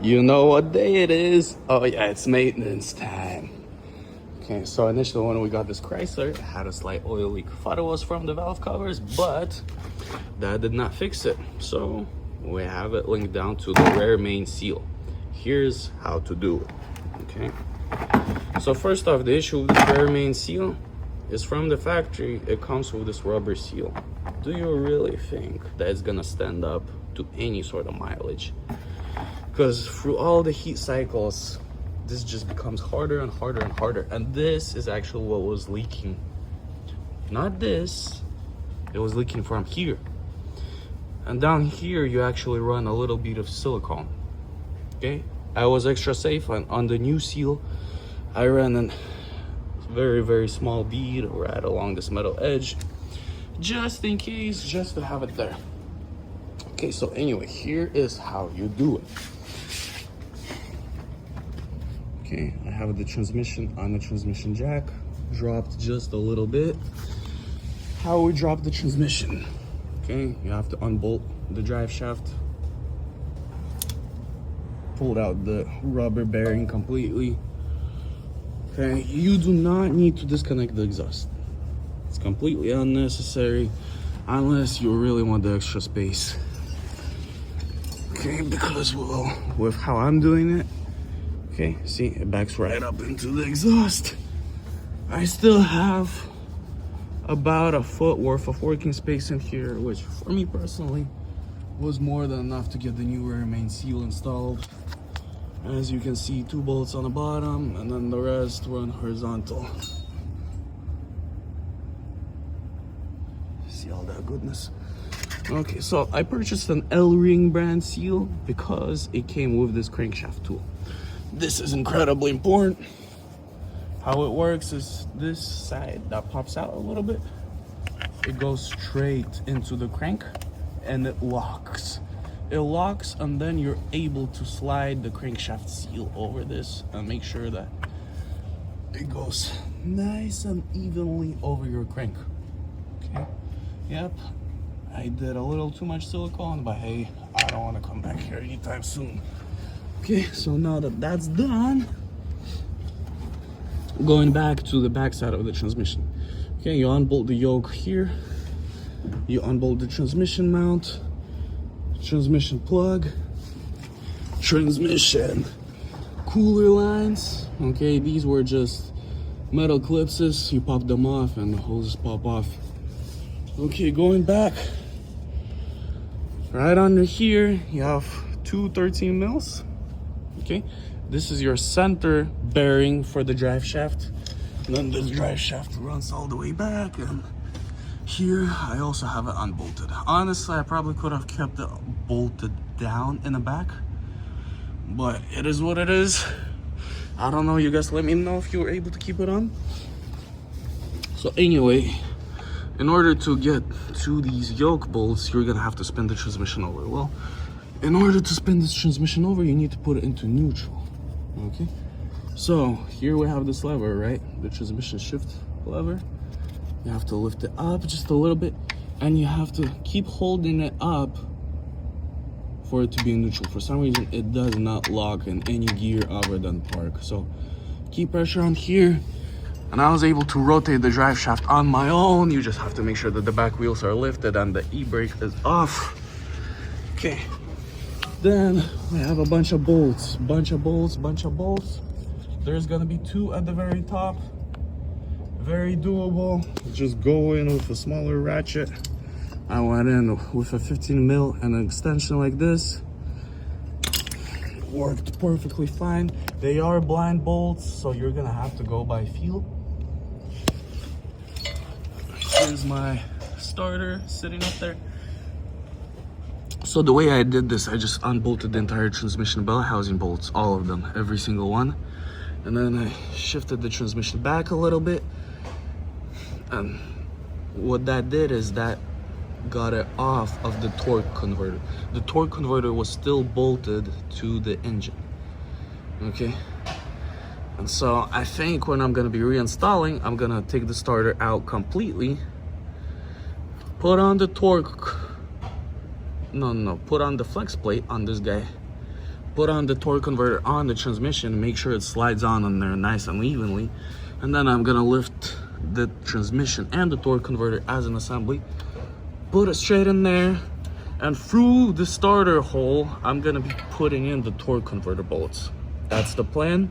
You know what day it is? Oh yeah, it's maintenance time. Okay, so initially when we got this Chrysler, it had a slight oil leak. Thought it was from the valve covers, but that did not fix it. So we have it linked down to the rear main seal. Here's how to do it, okay? So first off, the issue with this rear main seal is from the factory, it comes with this rubber seal. Do you really think that it's gonna stand up to any sort of mileage? Because through all the heat cycles, this just becomes harder and harder and harder. And this is actually what was leaking. Not this, it was leaking from here. And down here, you actually run a little bit of silicone, okay? I was extra safe on the new seal. I ran a very, very small bead right along this metal edge, just in case, just to have it there. Okay, so anyway, here is how you do it. Okay, I have the transmission on the transmission jack, dropped just a little bit. How we drop the transmission? Okay, you have to unbolt the drive shaft, pull out the rubber bearing completely. Okay, you do not need to disconnect the exhaust. It's completely unnecessary unless you really want the extra space. Okay, because well, with how I'm doing it, okay, see, it backs right up into the exhaust. I still have about a foot worth of working space in here, which for me personally was more than enough to get the new rear main seal installed. As you can see, 2 bolts on the bottom, and then the rest run horizontal. See all that goodness? Okay, so I purchased an L-ring brand seal because it came with this crankshaft tool. This is incredibly important. How it works is this side that pops out a little bit, it goes straight into the crank and it locks. It locks, and then you're able to slide the crankshaft seal over this and make sure that it goes nice and evenly over your crank. Okay, yep, I did a little too much silicone, but hey, I don't want to come back here anytime soon. Okay, so now that that's done, going back to the back side of the transmission. Okay, you unbolt the yoke here, you unbolt the transmission mount, transmission plug, transmission cooler lines. Okay, these were just metal clipses. You pop them off and the hoses pop off. Okay, going back, right under here, you have 2 13 mils. Okay, this is your center bearing for the drive shaft. And then this drive shaft runs all the way back, and here I also have it unbolted. Honestly, I probably could have kept it bolted down in the back, but it is what it is. I don't know, you guys let me know if you were able to keep it on. So anyway, in order to get to these yoke bolts, you're gonna have to spin the transmission over. Well, in order to spin this transmission over, you need to put it into neutral. Okay, so here we have this lever, right? The transmission shift lever. You have to lift it up just a little bit, and you have to keep holding it up for it to be in neutral. For some reason, it does not lock in any gear other than park. So keep pressure on here, and I was able to rotate the drive shaft on my own. You just have to make sure that the back wheels are lifted and the e-brake is off. Okay, then we have a bunch of bolts, bunch of bolts. There's gonna be 2 at the very top. Very doable. Just go in with a smaller ratchet. I went in with a 15 mil and an extension like this. Worked perfectly fine. They are blind bolts, so you're gonna have to go by feel. Here's my starter sitting up there. So the way I did this, I just unbolted the entire transmission bell housing bolts, all of them, every single one. And then I shifted the transmission back a little bit. And what that did is that got it off of the torque converter. The torque converter was still bolted to the engine. Okay, and so I think when I'm gonna be reinstalling, I'm gonna take the starter out completely, put on the torque, put on the flex plate on this guy, put on the torque converter on the transmission, make sure it slides on there nice and evenly. And then I'm gonna lift the transmission and the torque converter as an assembly, put it straight in there, and through the starter hole, I'm gonna be putting in the torque converter bolts. That's the plan.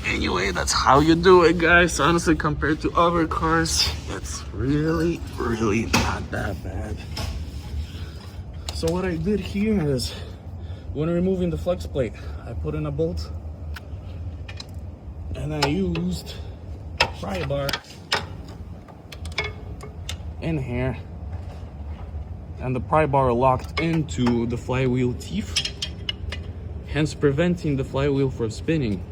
Anyway, that's how you do it, guys. Honestly, compared to other cars, it's really, really not that bad. So what I did here is, when removing the flex plate, I put in a bolt, and I used a pry bar in here, and the pry bar locked into the flywheel teeth, hence preventing the flywheel from spinning.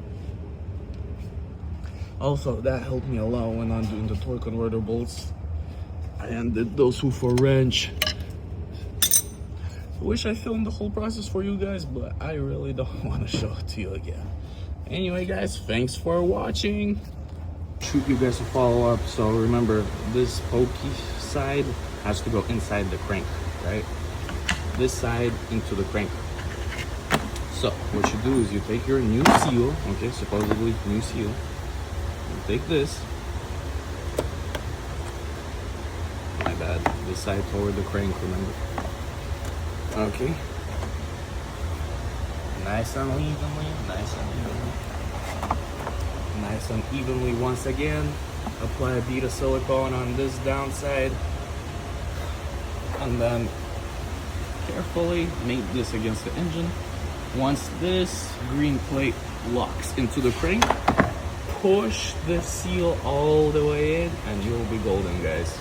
Also, that helped me a lot when I'm doing the torque converter bolts. I ended those with a wrench. I wish I filmed the whole process for you guys, but I really don't want to show it to you again. Anyway, guys, thanks for watching. Shoot you guys a follow-up. So remember, this pokey side has to go inside the crank, right? This side into the crank. So what you do is you take your new seal, okay, supposedly new seal. You take this. My bad. This side toward the crank, remember? Okay. Nice and evenly, nice and evenly. Nice and evenly once again. Apply a bead of silicone on this downside. And then carefully make this against the engine. Once this green plate locks into the crank, push the seal all the way in and you'll be golden, guys.